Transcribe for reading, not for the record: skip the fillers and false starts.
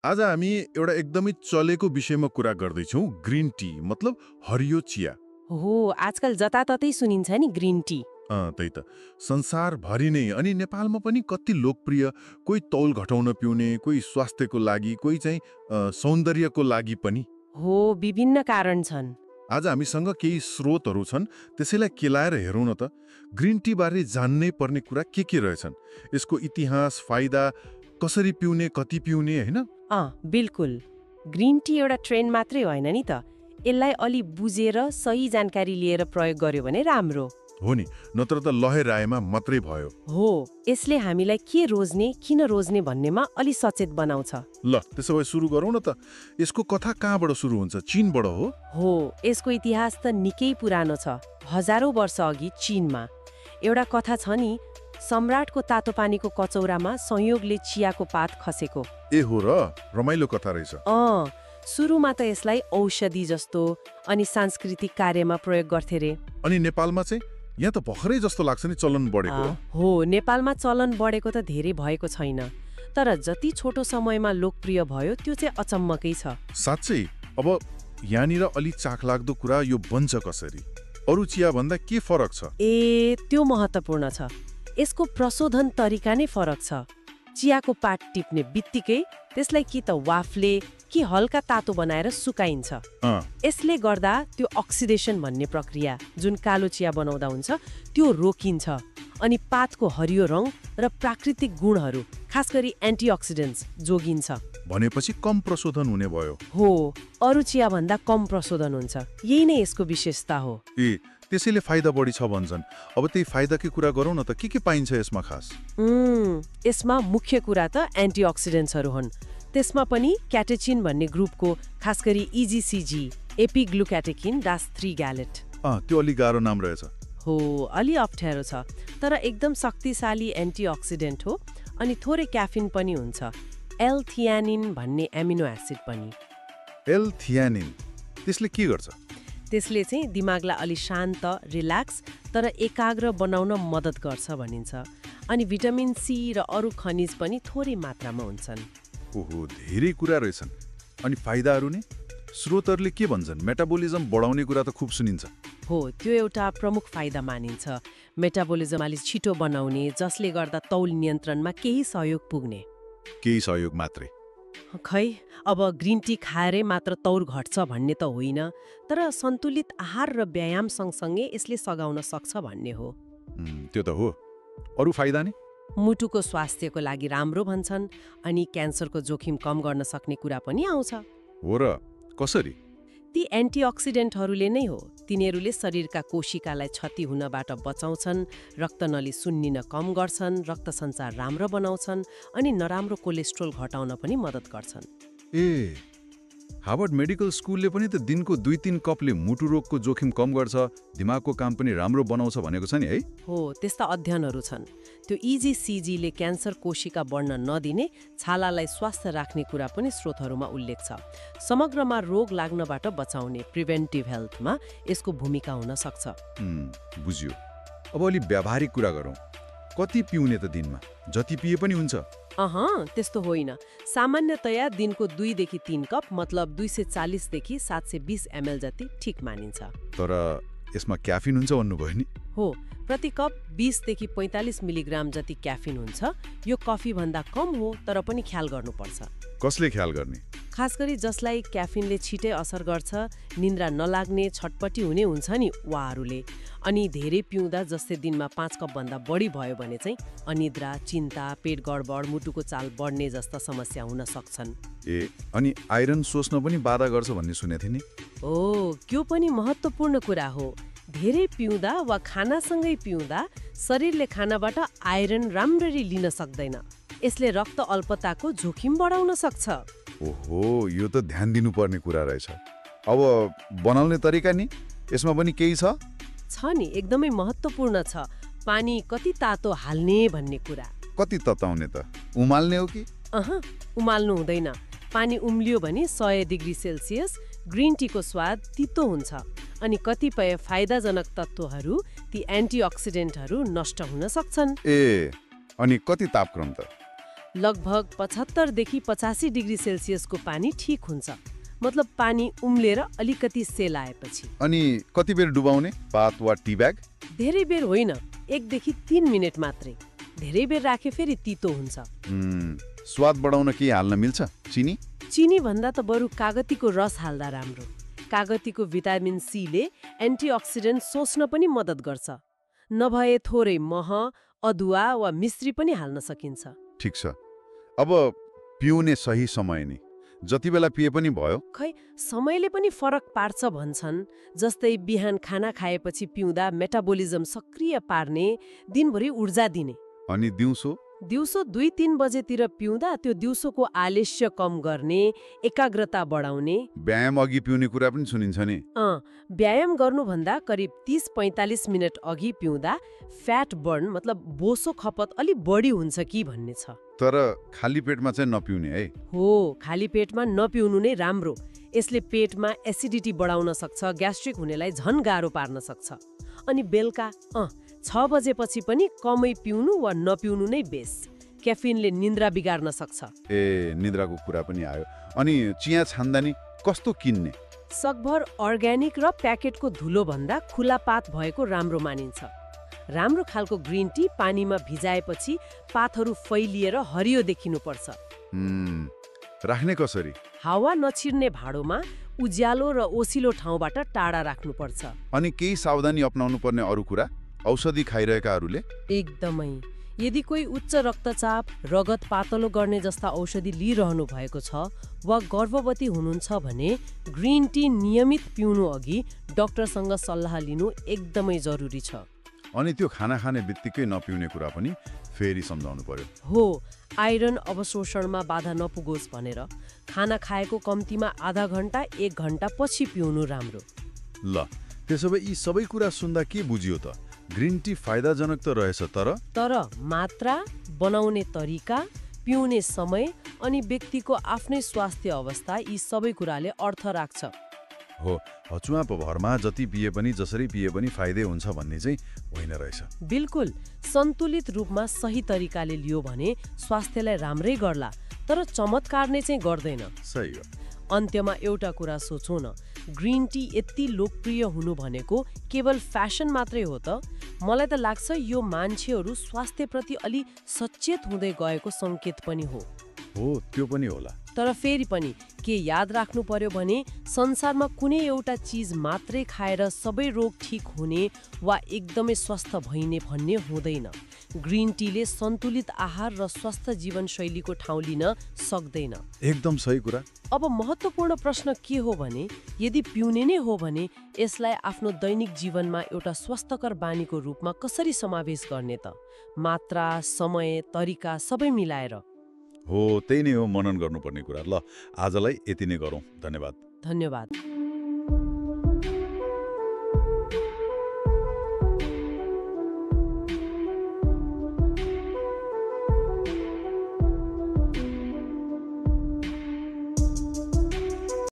आज हामी एउटा एकदमै चलेको विषयमा कुरा गर्दैछौँ, ग्रिन टी मतलब हरियो चिया। हो आजकल जताततै सुनिन्छ नि ग्रिन टी। त्यही त संसारभरि नै अनि नेपालमा पनि कति लोकप्रिय। कोही तौल घटाउन पिउने, कोही स्वास्थ्यको लागि, कोही चाहिँ सौन्दर्यको लागि पनि। हो विभिन्न कारण छन्। आज हामीसँग केही स्रोतहरू छन्, त्यसैलाई केलाएर हेरौँ न त। ग्रिन टी बारे जान्नै पर्ने कुरा के रहेछन्, यसको इतिहास, फाइदा, कसरी पिउने, कति पिउने, होइन? बिल्कुल। ग्रिन टी एउटा ट्रेन्ड मात्रै होइन नि त, यसलाई अलि बुझेर सही जानकारी लिएर प्रयोग गर्यो भने राम्रो हो नि, नत्र त लहराएमा मात्रै भयो। हो, यसले हामीलाई के रोज्ने किन रोज्ने भन्नेमा अलि सचेत बनाउँछ। ल त्यसो भए सुरु गरौँ न त। यसको कथा कहाँबाट सुरु हुन्छ? चीनबाट हो? यसको इतिहास त निकै पुरानो छ। हजारौं वर्ष अघि चीनमा एउटा कथा छ नि, सम्राटको तातो पानीको कचौरामा संयोगले चियाको पात खसेको। ए हो र, रमाइलो कथा रहेछ। सुरुमा त यसलाई औषधि जस्तो अनि सांस्कृतिक कार्यमा प्रयोग गर्थे रे। अनि नेपालमा चाहिँ यहाँ त भर्खरै जस्तो लाग्छ नि चलन बढेको। हो, नेपालमा चलन बढेको त धेरै भएको छैन, तर जति छोटो समयमा लोकप्रिय भयो त्यो चाहिँ अचम्मकै छ। साँच्चै? अब यहाँनिर अलि चाखलाग्दो कुरा, यो बन्छ कसरी? अरू चिया भन्दा के फरक छ? त्यो महत्त्वपूर्ण छ। यसको प्रशोधन तरिका नै फरक छ। चियाको पात टिप्ने बित्तिकै त्यसलाई कि त वाफले कि हल्का तातो बनाएर सुकाइन्छ। यसले गर्दा त्यो अक्सिडेसन भन्ने प्रक्रिया जुन कालो चिया बनाउँदा हुन्छ त्यो रोकिन्छ, अनि पातको हरियो रङ र प्राकृतिक गुणहरू, खास गरी एन्टिअक्सिडेन्ट्स जोगिन्छ। भनेपछि कम प्रशोधन हुने भयो। हो, अरू चिया भन्दा कम प्रशोधन हुन्छ, यही नै यसको विशेषता हो। त्यसैले फाइदा बढी छ भन्छन्। अब त्यही फाइदाकै कुरा गरौँ न त, के पाइन्छ यसमा खास? यसमा मुख्य कुरा त एन्टिअक्सिडेन्ट्सहरू हुन्। त्यसमा पनि क्याटेचिन भन्ने ग्रुपको, खास गरी इजिसिजी, एपिग्लुक्याटेकिन डास3 ग्यालेट। त्यो अलि गाह्रो नाम रहेछ। हो, अलि अप्ठ्यारो छ, तर एकदम शक्तिशाली एन्टिअक्सिडेन्ट हो। अनि थोरै क्याफिन पनि हुन्छ। एल-थियानिन भन्ने एमिनो एसिड पनि। एल-थियानिन त्यसले के गर्छ? त्यसले चाहिँ दिमागलाई अलि शान्त, रिल्याक्स तर एकाग्र बनाउन मद्दत गर्छ भनिन्छ। अनि भिटामिन सी र अरू खनिज पनि थोरै मात्रामा हुन्छन्। ओहो, धेरै कुरा रहेछन्। अनि फाइदाहरू नै? स्रोतहरूले के भन्छन्? मेटाबोलिजम बढाउने कुरा त खुब सुनिन्छ। हो, त्यो एउटा प्रमुख फाइदा मानिन्छ। मेटाबोलिजम अलि छिटो बनाउने, जसले गर्दा तौल नियन्त्रणमा केही सहयोग पुग्ने। केही सहयोग मात्रै? खै, अब ग्रिन टी खाएरै मात्र तौल घट्छ भन्ने त होइन, तर सन्तुलित आहार र व्यायाम सँगसँगै यसले सघाउन सक्छ भन्ने हो। त्यो त हो। अरू फाइदा नै? मुटुको स्वास्थ्यको लागि राम्रो भन्छन्, अनि क्यान्सरको जोखिम कम गर्न सक्ने कुरा पनि आउँछ। हो र, कसरी? ती एन्टिअक्सिडेन्टहरूले नै हो। तिनीहरूले शरीरका कोशिकालाई क्षति हुनबाट बचाउँछन्, रक्तनली सुन्निन कम गर्छन्, रक्त सञ्चार राम्रो बनाउँछन्, अनि नराम्रो कोलेस्ट्रोल घटाउन पनि मद्दत गर्छन्। हार्वर्ड मेडिकल स्कुलले पनि त दिनको 2-3 कपले मुटु रोगको जोखिम कम गर्छ, दिमागको काम पनि राम्रो बनाउँछ भनेको छ नि, है? हो, त्यस्ता अध्ययनहरू छन्। त्यो इजिसिजीले क्यान्सर कोशिका बढ्न नदिने, छालालाई स्वस्थ राख्ने कुरा पनि स्रोतहरूमा उल्लेख छ। समग्रमा रोग लाग्नबाट बचाउने, प्रिभेन्टिभ हेल्थमा यसको भूमिका हुन सक्छ। बुझ्यो। अब अलि व्यावहारिक कुरा गरौँ। कति पिउने त दिनमा? जति पिए पनि हुन्छ? त्यस्तो होइन। सामान्यतया दिनको 2 देखि 3 कप, मतलब 240 देखि 720 ml जति ठिक मानिन्छ। तर यसमा क्याफिन हुन्छ भन्नुभयो नि? हो, प्रति कप 20 देखि 45 मिलिग्राम जति क्याफिन हुन्छ। यो कफी भन्दा कम हो, तर पनि ख्याल गर्नुपर्छ। कसले ख्याल गर्ने? खास गरी जसलाई क्याफिनले छिटै असर गर्छ, निन्द्रा नलाग्ने, छटपटी हुने हुन्छ नि उहाँहरूले। अनि धेरै पिउँदा, जस्तै दिनमा 5 कप भन्दा बढी भयो भने चाहिँ अनिद्रा, चिन्ता, पेट गडबड, मुटुको चाल बढ्ने जस्ता समस्या हुन सक्छन्। अनि आइरन सोच्न पनि बाधा गर्छ भन्ने सुनेको थिएँ नि? त्यो पनि महत्त्वपूर्ण कुरा हो। धेरै पिउँदा वा खानासँगै पिउँदा शरीरले खानाबाट आइरन राम्ररी लिन सक्दैन। यसले रक्त अल्पताको जोखिम बढाउन सक्छ। ओहो, यो त ध्यान दिनुपर्ने कुरा रहेछ। अब बनाउने तरिका नि, यसमा पनि केही छ नि? एकदमै महत्त्वपूर्ण छ। पानी कति तातो हाल्ने भन्ने कुरा। कति तताउने त? उमाल्ने हो कि? उमाल्नु हुँदैन। पानी उम्लियो भने 100 डिग्री सेल्सियस ग्रिन टीको स्वाद तितो हुन्छ, अनि कतिपय फाइदाजनक तत्त्वहरू, ती एन्टिअक्सिडेन्टहरू नष्ट हुन सक्छन्। अनि कति तापक्रम त? लगभग 75 देखि 85 डिग्री सेल्सियसको पानी ठिक हुन्छ। मतलब पानी उम्लेर अलिकति सेलाएपछि। अनि कति बेर डुबाउने? पात वा टी ब्याग? धेरै बेर होइन, 1 देखि 3 मिनेट मात्रै। धेरै बेर राखे फेरि तितो हुन्छ। स्वाद बढाउन के हाल्न मिल्छ? चिनी? चिनी भन्दा त बरु कागतीको रस हाल्दा राम्रो। कागतीको भिटामिन सीले एन्टिअक्सिडेन्ट सोच्न पनि मद्दत गर्छ। नभए थोरै मह, अदुवा वा मिश्री पनि हाल्न सकिन्छ। ठिक छ। अब पिउने सही समय नि जति बेला पिए पनि भयो? खै समयले पनि फरक पार्छ भन्छन्। जस्तै बिहान खाना खाएपछि पिउँदा मेटाबोलिजम सक्रिय पार्ने, दिनभरि ऊर्जा दिने। अनि दिउँसो? दिउँसो 2-3 बजेतिर पिउँदा त्यो दिउँसोको आलस्य कम गर्ने, एकाग्रता बढाउने। व्यायाम अघि पिउने कुरा पनि सुनिन्छ नि। व्यायाम गर्नुभन्दा करिब 30-45 मिनट अघि पिउँदा फ्याट बर्न मतलब बोसो खपत अलि बढी हुन्छ कि भन्ने छ। तर खाली पेटमा चाहिँ नपिउने है? हो, खाली पेटमा नपिउनु नै राम्रो। यसले पेटमा एसिडिटी बढाउन सक्छ, ग्यास्ट्रिक हुनेलाई झन गाह्रो पार्न सक्छ। अनि बेलुका 6 बजेपछि पनि कमै पिउनु वा नपिउनु नै बेस। क्याफिनले निन्द्रा बिगार्न सक्छ। निद्राको कुरा पनि आयो। अनि चिया छान्दा नि कस्तो किन्ने? सकभर अर्ग्यानिक र प्याकेटको धुलो भन्दा खुला पात भएको राम्रो मानिन्छ। राम्रो खालको ग्रिन टी पानीमा भिजाएपछि पातहरू फैलिएर हरियो देखिनुपर्छ। राख्ने कसरी? हावा नछिर्ने भाँडोमा उज्यालो र ओसिलो ठाउँबाट टाढा राख्नुपर्छ। अनि केही सावधानी अपनाउनु पर्ने अरू कुरा? औषधि खाइरहेकाहरूले? एकदमै। यदि कोही उच्च रक्तचाप, रगत पातलो गर्ने जस्ता औषधि लिइरहनु भएको छ वा गर्भवती हुनुहुन्छ भने ग्रिन टी नियमित पिउनु अघि डाक्टरसँग सल्लाह लिनु एकदमै जरुरी छ। अनि त्यो खाना खाने बित्तिकै नपिउने कुरा पनि फेरि सम्झाउनु पर्यो। हो, आइरन अवशोषणमा बाधा नपुगोस् भनेर खाना खाएको कम्तीमा आधा घण्टा 1 घण्टा पछि पिउनु राम्रो। ल, त्यसो भए यी सबै कुरा सुन्दा के बुझियो त? ग्रिन टी फाइदाजनक त रहेछ, तर मात्रा, बनाउने तरिका, पिउने समय अनि व्यक्तिको आफ्नै स्वास्थ्य अवस्था यी सबै कुराले अर्थ राख्छ। हो, हचुवाप भरमा जति पिए पनि जसरी पिए पनि फाइदै हुन्छ भन्ने चाहिँ होइन रहेछ। बिल्कुल, सन्तुलित रूपमा सही तरिकाले लियो भने स्वास्थ्यलाई राम्रै गर्ला, तर चमत्कार नै चाहिँ गर्दैन। सही हो। अन्त्यमा एउटा कुरा सोचौँ न, ग्रिन टी यति लोकप्रिय हुनु भनेको केवल फ्यासन मात्रै हो त? मलाई त लाग्छ यो मान्छेहरू स्वास्थ्यप्रति अलि सचेत हुँदै गएको सङ्केत पनि हो। हो, त्यो पनि होला। तर फेरि पनि के याद राख्नु पर्यो भने संसारमा कुनै एउटा चिज मात्रै खाएर सबै रोग ठिक हुने वा एकदमै स्वस्थ भइने भन्ने हुँदैन। ग्रिन टीले सन्तुलित आहार र स्वस्थ जीवनशैलीको ठाउँ लिन सक्दैन। एकदम सही कुरा। अब महत्त्वपूर्ण प्रश्न के हो भने यदि पिउने नै हो भने यसलाई आफ्नो दैनिक जीवनमा एउटा स्वस्थकर बानीको रूपमा कसरी समावेश गर्ने त? मात्रा, समय, तरिका सबै मिलाएर। हो, त्यही नै हो मनन गर्नुपर्ने कुरा। ल, आजलाई यति नै गरौँ। धन्यवाद। धन्यवाद।